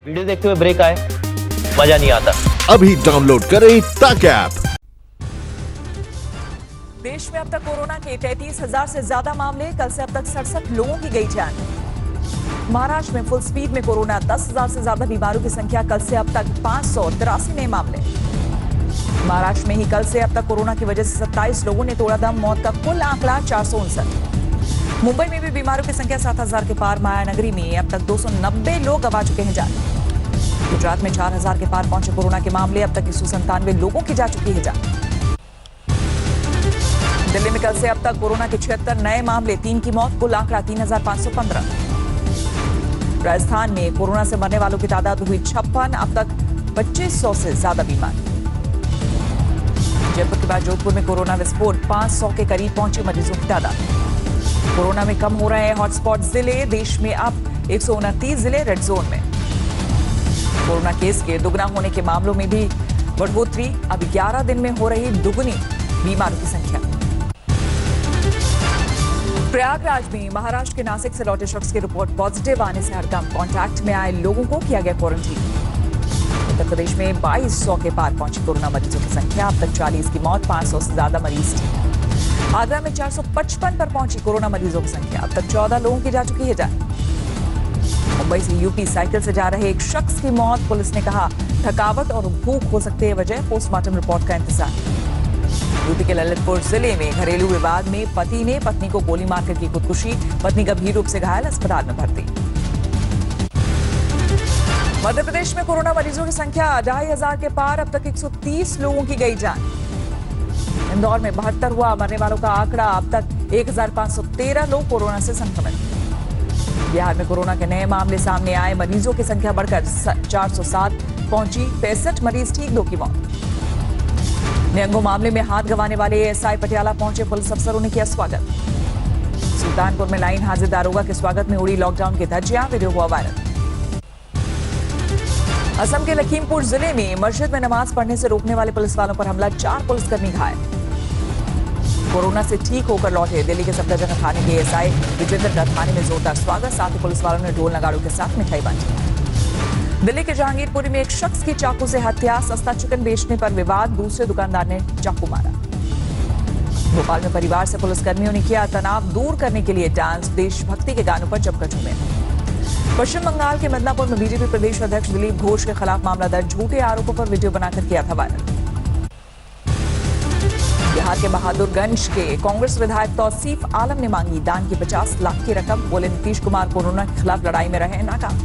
Video देखते हुए break आए, मजा नहीं आता। अभी डाउनलोड करें तक ऐप। देश में अब तक कोरोना के 33,000 से ज्यादा मामले, कल से अब तक 67 लोगों की गई जान। महाराष्ट्र में फुल स्पीड में कोरोना, 10,000 से ज्यादा बीमारों की संख्या, कल से अब तक 583 नए मामले। महाराष्ट्र में ही कल से अब तक कोरोना की वजह से 27 लोगों ने तोड़ा दम, मौत का कुल आंकड़ा 459। मुंबई में भी बीमारों की संख्या 7,000 के पार, मायानगरी में अब तक 290 लोग गंवा चुके हैं जान। गुजरात में 4,000 के पार पहुंचे कोरोना के मामले, अब तक 197 लोगों की जा चुकी है जान। दिल्ली में कल से अब तक कोरोना के 76 नए मामले, 3 की मौत, कुल आंकड़ा 3,515। राजस्थान में कोरोना से मरने वालों की तादाद हुई 56, अब तक 2500 से ज्यादा बीमार। जयपुर के बाद जोधपुर में कोरोना विस्फोट, 500 के करीब पहुंची मरीजों की तादाद। कोरोना में कम हो रहे हैं हॉटस्पॉट जिले, देश में अब 129 जिले रेड जोन में। कोरोना केस के दुगना होने के मामलों में भी बढ़ोतरी, अब 11 दिन में हो रही दुगनी बीमारों की संख्या। प्रयागराज में महाराष्ट्र के नासिक से लौटे शख्स की रिपोर्ट पॉजिटिव आने से हड़कंप, कांटेक्ट में आए लोगों को किया गया क्वारंटीन। उत्तर प्रदेश में 2200 के पार पहुंची कोरोना मरीजों की संख्या, अब तक 40 की मौत, 500 से ज्यादा मरीज ठीक। आगरा में 455 पर पहुंची कोरोना मरीजों की संख्या, अब तक 14 लोगों की जा चुकी है जान। मुंबई से यूपी साइकिल से जा रहे एक शख्स की मौत, पुलिस ने कहा थकावट और भूख हो सकती है वजह, पोस्टमार्टम रिपोर्ट का इंतजार। यूपी के ललितपुर जिले में घरेलू विवाद में पति ने पत्नी को गोली मारकर की खुदकुशी, पत्नी गंभीर रूप से घायल, अस्पताल में भर्ती। मध्य प्रदेश में कोरोना मरीजों की संख्या 2,500 के पार, अब तक 130 लोगों की गई जान। इंदौर में 72 हुआ मरने वालों का आंकड़ा, अब तक 1,513 लोग कोरोना से संक्रमित। बिहार में कोरोना के नए मामले सामने आए, मरीजों की संख्या बढ़कर 407 पहुंची, 65 मरीज ठीक, 2 की मौत। नियंगो मामले में हाथ गंवाने वाले एएसआई पटियाला पहुंचे, पुलिस अफसरों ने किया स्वागत। सुल्तानपुर में लाइन हाजिर दारोगा के स्वागत में उड़ी लॉकडाउन की धज्जियां, वीडियो हुआ वायरल। असम के लखीमपुर जिले में मस्जिद में नमाज पढ़ने से रोकने वाले पुलिस वालों पर हमला, 4 पुलिसकर्मी घायल। कोरोना से ठीक होकर लौटे दिल्ली के सफदरजंग थाने के एएसआई विजेंद्र का थाने में जोरदार स्वागत, साथ ही पुलिस वालों ने ढोल नगाड़ों के साथ मिठाई बांटी। दिल्ली के जहांगीरपुरी में एक शख्स की चाकू से हत्या, सस्ता चिकन बेचने पर विवाद, दूसरे दुकानदार ने चाकू मारा। भोपाल में परिवार से पुलिसकर्मियों ने किया तनाव दूर करने के लिए डांस, देशभक्ति के गानों पर जमकर झूमे। पश्चिम बंगाल के मिदनापुर में बीजेपी प्रदेश अध्यक्ष दिलीप घोष के खिलाफ मामला दर्ज, झूठे आरोपों पर वीडियो बनाकर किया था वायरल। बिहार के बहादुरगंज के कांग्रेस विधायक तौसीफ आलम ने मांगी दान की 50 लाख की रकम, बोले नीतीश कुमार कोरोना के खिलाफ लड़ाई में रहे नाकाम।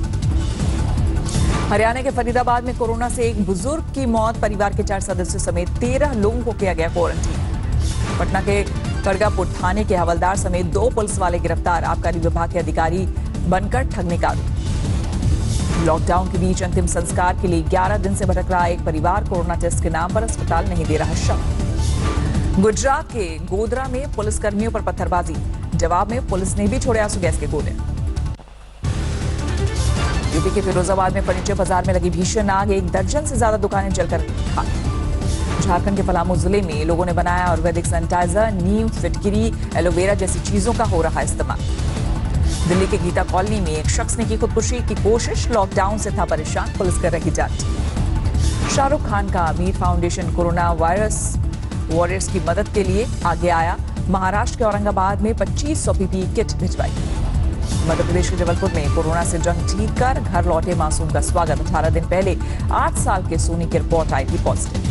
हरियाणा के फरीदाबाद में कोरोना से एक बुजुर्ग की मौत, परिवार के 4 सदस्यों समेत 13 लोगों को किया गया क्वारंटीन। पटना के करगापुर थाने के हवलदार समेत 2 पुलिस वाले गिरफ्तार, आबकारी विभाग के अधिकारी बनकर ठगने का आरोप। लॉकडाउन के बीच अंतिम संस्कार के लिए 11 दिन से भटक रहा एक परिवार, कोरोना टेस्ट के नाम पर अस्पताल नहीं दे रहा शव। गुजरात के गोधरा में पुलिसकर्मियों पर पत्थरबाजी, जवाब में पुलिस ने भी छोड़े आंसू गैस के गोले। यूपी के फिरोजाबाद में फर्नीचर बाजार में लगी भीषण आग, 1 दर्जन से ज्यादा दुकानें जलकर खाक। झारखंड के पलामू जिले में लोगों ने बनाया आयुर्वेदिक सैनिटाइजर, नीम, फिटकिरी, एलोवेरा जैसी चीजों का हो रहा इस्तेमाल। दिल्ली के गीता कॉलोनी में एक शख्स ने की खुदकुशी की कोशिश, लॉकडाउन से था परेशान, पुलिस कर रही जांच। शाहरुख खान का अमीर फाउंडेशन कोरोना वायरस वॉरियर्स की मदद के लिए आगे आया, महाराष्ट्र के औरंगाबाद में 2500 पीपीई किट भिजवाई। मध्य प्रदेश के जबलपुर में कोरोना से जंग जीत कर घर लौटे मासूम का स्वागत, 18 दिन पहले 8 साल के सोनी की रिपोर्ट आई थी पॉजिटिव।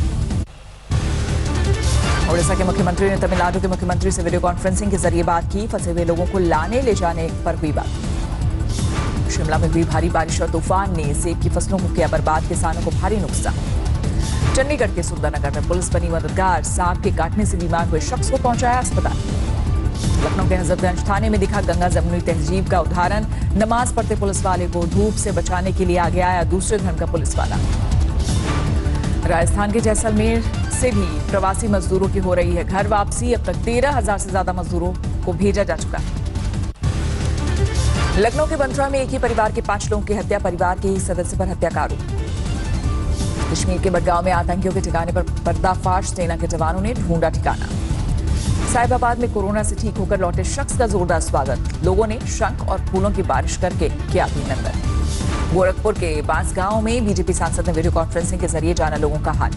ओडिशा के मुख्यमंत्री ने तमिलनाडु के मुख्यमंत्री से वीडियो कॉन्फ्रेंसिंग के जरिए बात की, फंसे हुए लोगों को लाने ले जाने पर हुई बात। शिमला में हुई भारी बारिश और तूफान ने सेब की फसलों को किया बर्बाद, किसानों को भारी नुकसान। चंडीगढ़ के सुंदरनगर में पुलिस बनी मददगार, सांप के काटने से बीमार हुए शख्स को पहुंचाया अस्पताल। लखनऊ के हजरतगंज थाने में दिखा गंगा जमुनी तहजीब का उदाहरण, नमाज पढ़ते पुलिस वाले को धूप से बचाने के लिए आगे आया दूसरे धर्म का पुलिस वाला। राजस्थान के जैसलमेर से भी प्रवासी मजदूरों की हो रही है घर वापसी, अब तक 13,000 से ज्यादा मजदूरों को भेजा जा चुका है। लखनऊ के बंथरा में एक ही परिवार के 5 लोगों की हत्या, परिवार के ही सदस्य पर हत्या का आरोप। कश्मीर के बडगांव में आतंकियों के ठिकाने पर पर्दाफाश, सेना के जवानों ने ढूंढा ठिकाना। साहिबाबाद में कोरोना से ठीक होकर लौटे शख्स का जोरदार स्वागत, लोगों ने शंख और फूलों की बारिश करके किया अभिनंदन। गोरखपुर के बांसगांव में बीजेपी सांसद ने वीडियो कॉन्फ्रेंसिंग के जरिए जाना लोगों का हाल।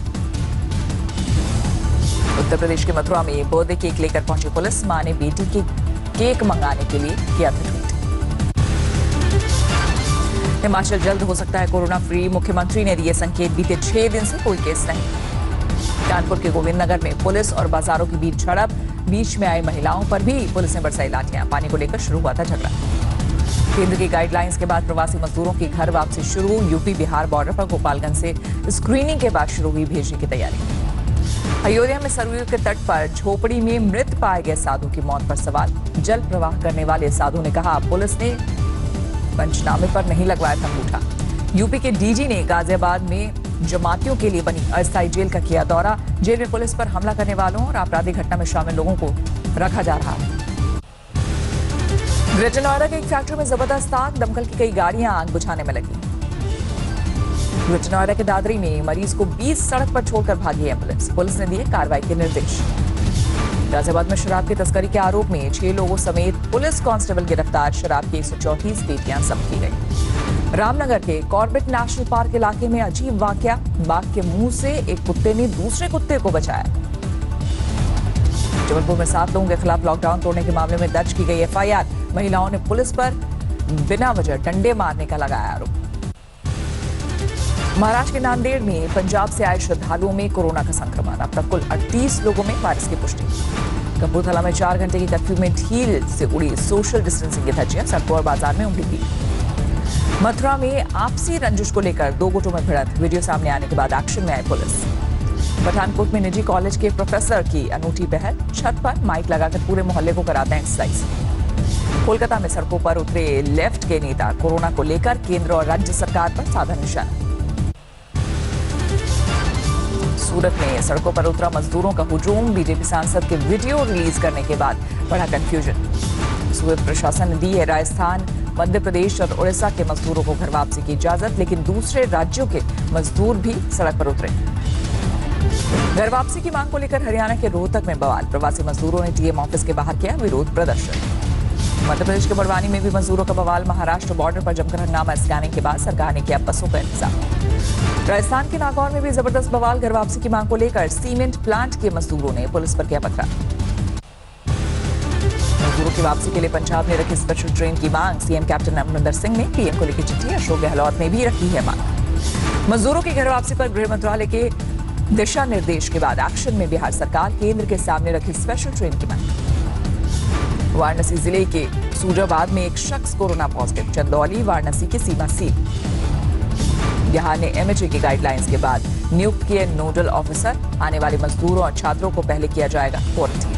उत्तर प्रदेश के मथुरा में बर्थडे केक लेकर पहुंची पुलिस, मां ने बेटी के केक मंगाने के लिए किया था ट्वीट। हिमाचल जल्द हो सकता है कोरोना फ्री, मुख्यमंत्री ने दिए संकेत, बीते 6 दिन से कोई केस नहीं। कानपुर के गोविंद नगर में पुलिस और बाजारों के बीच झड़प, बीच में आई महिलाओं पर भी पुलिस ने बरसाई लाठियां, पानी को लेकर शुरू हुआ था झगड़ा। केंद्र की गाइडलाइंस के बाद प्रवासी मजदूरों की घर वापसी शुरू, यूपी बिहार बॉर्डर पर गोपालगंज से स्क्रीनिंग के बाद शुरू हुई भेजने की तैयारी। अयोध्या में सरयू के तट पर झोपड़ी में मृत पाए गए साधु की मौत पर सवाल, जल प्रवाह करने वाले साधु ने कहा पुलिस ने पंचनामे पर नहीं लगवाया था अंगूठा। यूपी के डीजी ने गाजियाबाद में जमातियों के लिए बनी अस्थायी जेल का किया दौरा, जेल में पुलिस पर हमला करने वालों और आपराधिक घटना में शामिल लोगों को रखा जा रहा है। ग्रेटर नोएडा के एक फैक्ट्री में जबरदस्त आग, दमकल की कई गाड़ियां आग बुझाने में लगी। ग्रेटर नोएडा के दादरी में मरीज को 20 सड़क पर छोड़कर भागी एम्बुलेंस, पुलिस ने दिए कार्रवाई के निर्देश। गाजियाबाद में शराब की तस्करी के आरोप में 6 लोगों समेत पुलिस कांस्टेबल गिरफ्तार, शराब की 134 पेटियां जब्त की गई। रामनगर के कॉर्बेट नेशनल पार्क इलाके में अजीब वाकया, बाघ के मुंह से एक कुत्ते ने दूसरे कुत्ते को बचाया। जबलपुर में 7 लोगों के खिलाफ लॉकडाउन तोड़ने के मामले में दर्ज की गई एफआईआर, महिलाओं ने पुलिस पर बिना वजह डंडे मारने का लगाया आरोप। महाराष्ट्र के नांदेड़ में पंजाब से आए श्रद्धालुओं में कोरोना का संक्रमण, अब तक कुल 38 लोगों में वायरस की पुष्टि। कपूरथला में 4 घंटे की कर्फ्यू में ढील से उड़ी सोशल डिस्टेंसिंग की धज्जियां, सड़कों और बाजार में उमड़ी भीड़। मथुरा में आपसी रंजिश को लेकर 2 गुटों में भिड़ंत, वीडियो सामने आने के बाद एक्शन में आई पुलिस। पठानकोट में निजी कॉलेज के प्रोफेसर की अनूठी पहल, छत पर माइक लगाकर पूरे मोहल्ले को कराते हैं एक्सरसाइज। कोलकाता में सड़कों पर उतरे लेफ्ट के नेता, कोरोना को लेकर केंद्र और राज्य सरकार पर साधा निशाना। सूरत में सड़कों पर उतरा मजदूरों का हुजूम, बीजेपी सांसद के वीडियो रिलीज करने के बाद बढ़ा कंफ्यूजन। सूरत प्रशासन ने दी है राजस्थान, मध्य प्रदेश और उड़ीसा के मजदूरों को घर वापसी की इजाजत, लेकिन दूसरे राज्यों के मजदूर भी सड़क पर उतरे। घर वापसी की मांग को लेकर हरियाणा के रोहतक में बवाल, प्रवासी मजदूरों ने डीएम ऑफिस के बाहर किया विरोध प्रदर्शन। मध्य प्रदेश के बड़वानी में भी मजदूरों का बवाल, महाराष्ट्र बॉर्डर पर जमकर हंगामा, स्कैनिंग के बाद सरकार ने किया बसों का इंतजाम। राजस्थान के नागौर में भी जबरदस्त बवाल, घर वापसी की मांग को लेकर सीमेंट प्लांट के मजदूरों ने पुलिस पर किया पथराव। मजदूरों की वापसी के लिए पंजाब ने रखी स्पेशल ट्रेन की मांग, सीएम कैप्टन अमरिंदर सिंह ने पीएम को लिखी चिट्ठी, अशोक गहलोत ने भी रखी है मांग। मजदूरों की घर वापसी पर गृह मंत्रालय के दिशा निर्देश के बाद एक्शन में बिहार सरकार, केंद्र के सामने रखी स्पेशल ट्रेन की मांग। वाराणसी जिले के सूजाबाद में एक शख्स कोरोना पॉजिटिव, चंदौली वाराणसी की सीमा सील। बिहार ने एमएचए की गाइडलाइंस के बाद नियुक्त किए नोडल ऑफिसर, आने वाले मजदूरों और छात्रों को पहले किया जाएगा क्वारंटीन।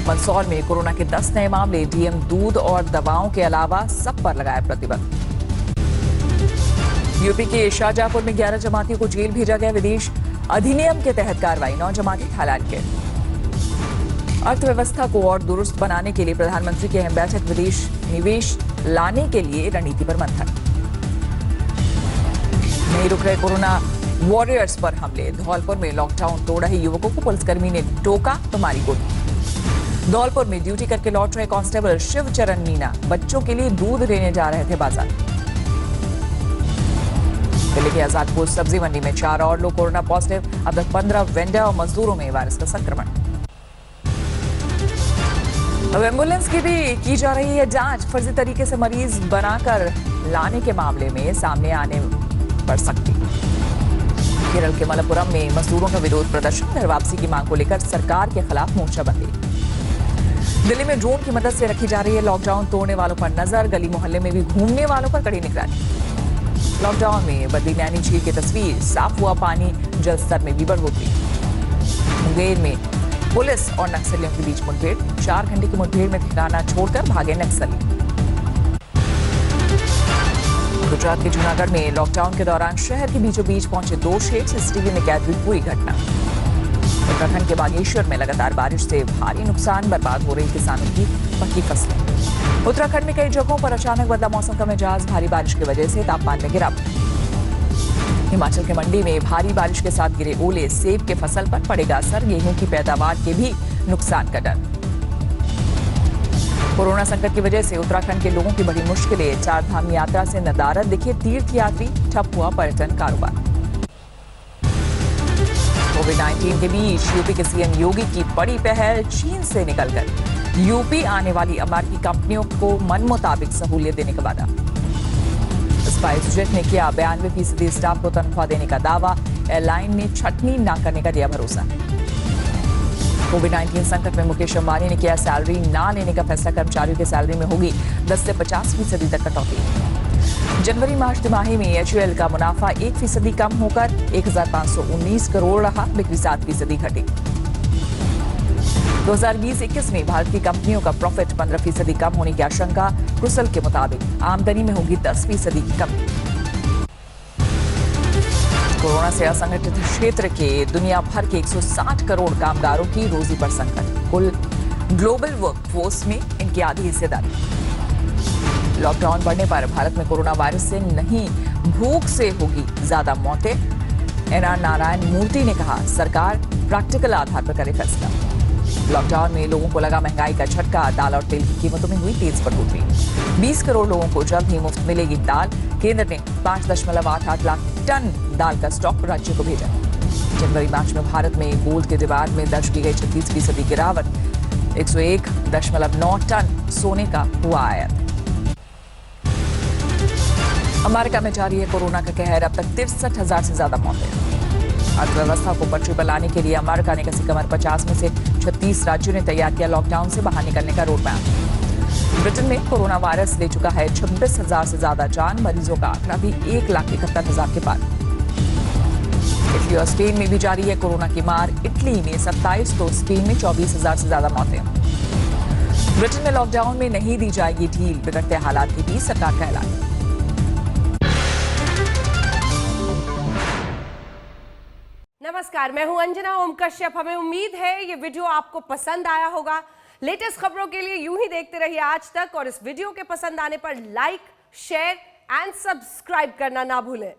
मंदसौर में कोरोना के 10 नए मामले, डीएम दूध और दवाओं के अलावा सब पर लगाया प्रतिबंध। यूपी के शाहजहांपुर में 11 जमातियों को जेल भेजा गया, विदेश अधिनियम के तहत कार्रवाई, 9 जमाती थाईलैंड के। अर्थव्यवस्था को और दुरुस्त बनाने के लिए प्रधानमंत्री की अहम बैठक, विदेश निवेश लाने के लिए रणनीति पर मंथन। नहीं रुक रहे कोरोना वॉरियर्स पर हमले, धौलपुर में लॉकडाउन तोड़ रहे युवकों को पुलिसकर्मी ने टोका तो मारी गोली। धौलपुर में ड्यूटी करके लौट रहे कांस्टेबल शिवचरण मीना बच्चों के लिए दूध लेने जा रहे थे बाजार। दिल्ली के आजादपुर सब्जी मंडी में 4 और लोग कोरोना पॉजिटिव, अब तक 15 वेंडर और मजदूरों में वायरस का संक्रमण। अब एम्बुलेंस की भी की जा रही है जांच, फर्जी तरीके से मरीज बनाकर लाने के मामले में सामने आने पर सख्ती। केरल के मलप्पुरम में मजदूरों का विरोध प्रदर्शन, घर वापसी की मांग को लेकर सरकार के खिलाफ मोर्चाबंदी। दिल्ली में ड्रोन की मदद से रखी जा रही है लॉकडाउन तोड़ने वालों पर नजर, गली मोहल्ले में भी घूमने वालों पर कड़ी निगरानी। लॉकडाउन में बद्री नैनी झील की तस्वीर, साफ हुआ पानी, जल स्तर में भी बढ़ोतरी। मुंगेर में पुलिस और नक्सलियों के बीच मुठभेड़, 4 घंटे की मुठभेड़ में ठिकाना छोड़कर भागे नक्सली। गुजरात के जूनागढ़ में लॉकडाउन के दौरान शहर के बीचों बीच पहुंचे 2 शेर, सीसीटीवी में कैद हुई पूरी घटना। उत्तराखंड के बागेश्वर में लगातार बारिश से भारी नुकसान, बर्बाद हो रही किसानों की पक्की फसलें। उत्तराखंड में कई जगहों पर अचानक बदला मौसम का मिजाज, भारी बारिश की वजह से तापमान में गिरावट। हिमाचल के मंडी में भारी बारिश के साथ गिरे ओले, सेब के फसल पर पड़ेगा असर, गेहूं की पैदावार के भी नुकसान का डर। कोरोना संकट की वजह से उत्तराखंड के लोगों की बड़ी मुश्किलें, चारधाम यात्रा से नदारद दिखे तीर्थयात्री, ठप हुआ पर्यटन कारोबार। कोविड-19 के बीच यूपी के सीएम योगी की बड़ी पहल, चीन से निकलकर यूपी आने वाली अमेरिकी कंपनियों को मन मुताबिक सहूलियत देने का वादा। स्पाइसजेट ने किया 92% स्टाफ को तनख्वाह देने का दावा, एयरलाइन ने छटनी न करने का दिया भरोसा। कोविड-19 संकट में मुकेश अंबानी ने किया सैलरी ना लेने का फैसला, कर्मचारियों की सैलरी में होगी 10 से 50% तक कटौती। जनवरी मार्च तिमाही में एचयूएल का मुनाफा 1% कम होकर 1519 करोड़ रहा, बिक्री 7% घटी। 2020-21 में भारत की कंपनियों का प्रॉफिट 15% कम होने की आशंका, क्रुसल के मुताबिक आमदनी में होगी 10% की कमी। कोरोना से असंगठित क्षेत्र के दुनिया भर के 160 करोड़ कामगारों की रोजी पर संकट, कुल ग्लोबल वर्कफोर्स में इनकी आधी हिस्सेदारी। लॉकडाउन बढ़ने पर भारत में कोरोना वायरस से नहीं, भूख से होगी ज्यादा मौतें। एनआर नारायण मूर्ति ने कहा, सरकार प्रैक्टिकल आधार पर करे फैसला। लॉकडाउन में लोगों को लगा महंगाई का झटका, दाल और तेल की कीमतों में हुई तेज बढ़ोतरी। 20 करोड़ लोगों को जल्द ही मुफ्त मिलेगी दाल। केंद्र ने 5.88 लाख टन दाल का स्टॉक राज्य को भेजा। जनवरी मार्च में भारत में गोल्ड के डिमांड में दर्ज की गई 36% गिरावट, 101.9 टन सोने का हुआ आयात। अमेरिका में जारी है कोरोना का कहर, अब तक 63,000 से ज्यादा मौतें। अर्थव्यवस्था को पटरी पर लाने के लिए अमेरिका ने कसी कमर, 50 में से 36 राज्यों ने तैयार किया लॉकडाउन से बाहर निकलने का रोड मैप। ब्रिटेन में कोरोना वायरस ले चुका है 26,000 से ज्यादा जान, मरीजों का आंकड़ा भी 1,71,000 के पार। इटली और स्पेन में भी जारी है कोरोना की मार, इटली में 27 तो स्पेन में 24,000 से ज्यादा मौतें। ब्रिटेन में लॉकडाउन में नहीं दी जाएगी ढील, बिगड़ते हालात के बीच सरकार का ऐलान। नमस्कार, मैं हूं अंजना ओम कश्यप। हमें उम्मीद है ये वीडियो आपको पसंद आया होगा। लेटेस्ट खबरों के लिए यूं ही देखते रहिए आज तक, और इस वीडियो के पसंद आने पर लाइक, शेयर एंड सब्सक्राइब करना ना भूलें।